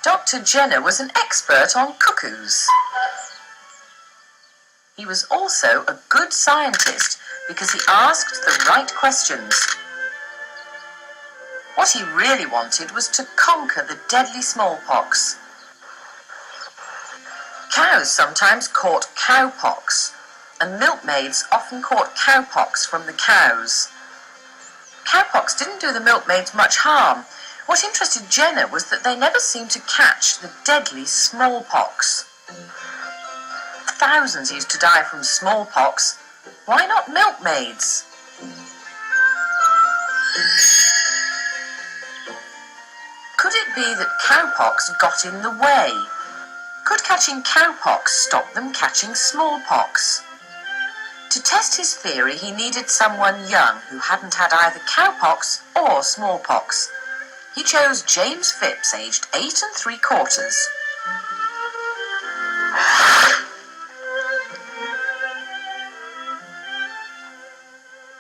Dr. Jenner was an expert on cuckoos. He was also a good scientist because he asked the right questions. What he really wanted was to conquer the deadly smallpox. Cows sometimes caught cowpox, and milkmaids often caught cowpox from the cows. Cowpox didn't do the milkmaids much harm. What interested Jenner was that they never seemed to catch the deadly smallpox. Thousands used to die from smallpox. Why not milkmaids? Could it be that cowpox got in the way? Could catching cowpox stop them catching smallpox? To test his theory, he needed someone young who hadn't had either cowpox or smallpox. He chose James Phipps, aged 8 3/4.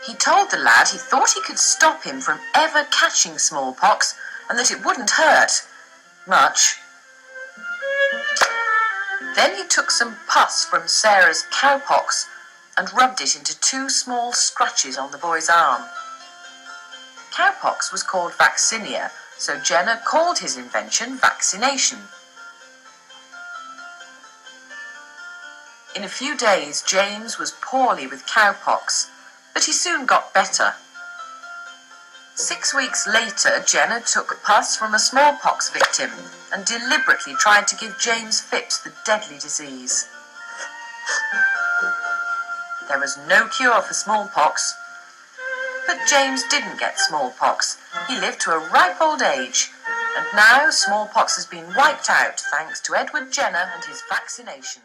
He told the lad he thought he could stop him from ever catching smallpox and that it wouldn't hurt much. Then he took some pus from Sarah's cowpox and rubbed it into 2 small scratches on the boy's arm. Cowpox was called vaccinia, so Jenner called his invention vaccination. In a few days, James was poorly with cowpox, but he soon got better. 6 weeks later, Jenner took pus from a smallpox victim and deliberately tried to give James Phipps the deadly disease. There was no cure for smallpox, but James didn't get smallpox. He lived to a ripe old age, and now smallpox has been wiped out thanks to Edward Jenner and his vaccination.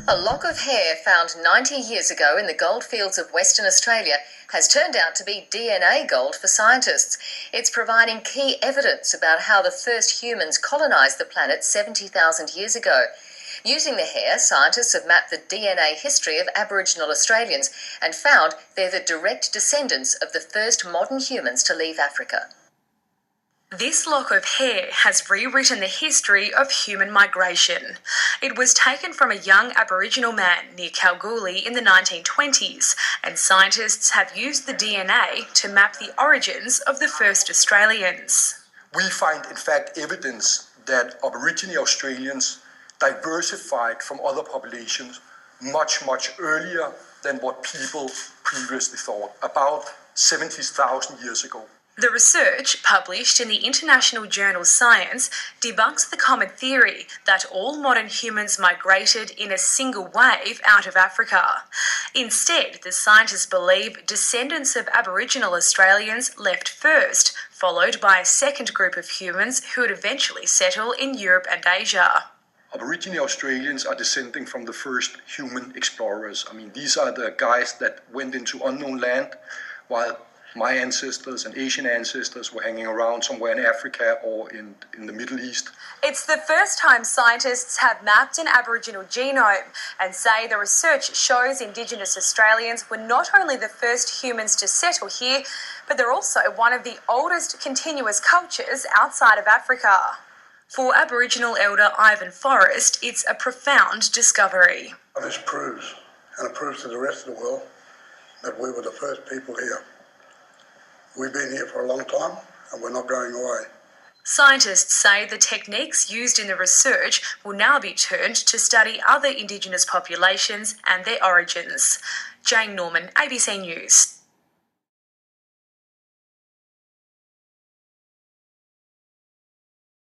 A lock of hair found 90 years ago in the goldfields of Western Australia has turned out to be DNA gold for scientists. It's providing key evidence about how the first humans colonised the planet 70,000 years ago. Using the hair, scientists have mapped the DNA history of Aboriginal Australians and found they're the direct descendants of the first modern humans to leave Africa. This lock of hair has rewritten the history of human migration. It was taken from a young Aboriginal man near Kalgoorlie in the 1920s, and scientists have used the DNA to map the origins of the first Australians. We find, in fact, evidence that Aboriginal Australians diversified from other populations much earlier than what people previously thought, about 70,000 years ago. The research, published in the international journal Science, debunks the common theory that all modern humans migrated in a single wave out of Africa. Instead, the scientists believe descendants of Aboriginal Australians left first, followed by a second group of humans who would eventually settle in Europe and Asia. Aboriginal Australians are descending from the first human explorers. I mean, these are the guys that went into unknown land, while my ancestors and Asian ancestors were hanging around somewhere in Africa or in the Middle East. It's the first time scientists have mapped an Aboriginal genome and say the research shows Indigenous Australians were not only the first humans to settle here, but they're also one of the oldest continuous cultures outside of Africa. For Aboriginal elder Ivan Forrest, it's a profound discovery. This proves, and it proves to the rest of the world, that we were the first people here. We've been here for a long time and we're not going away. Scientists say the techniques used in the research will now be turned to study other Indigenous populations and their origins. Jane Norman, ABC News.